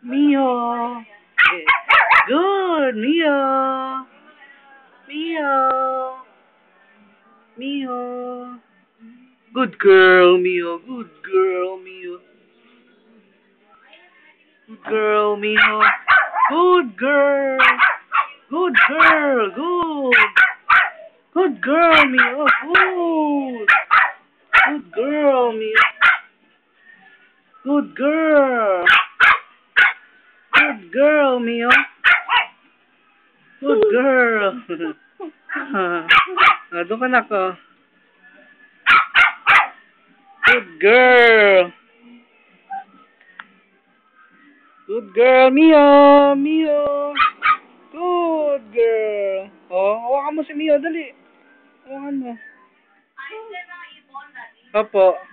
Mio. Good, Mio. Mio. Mio. Good girl, Mio. Good girl, Mio. Good girl, Mio. Good girl. Good girl. Good. Good girl, Mio. Good. Good girl, Mio. Good girl. Good girl, Mio. Good girl. Doon ka na ko. Good girl. Good girl, Mio. Mio. Good girl. Oh, hawakan mo si Mio, dali. Hawakan mo. Opo.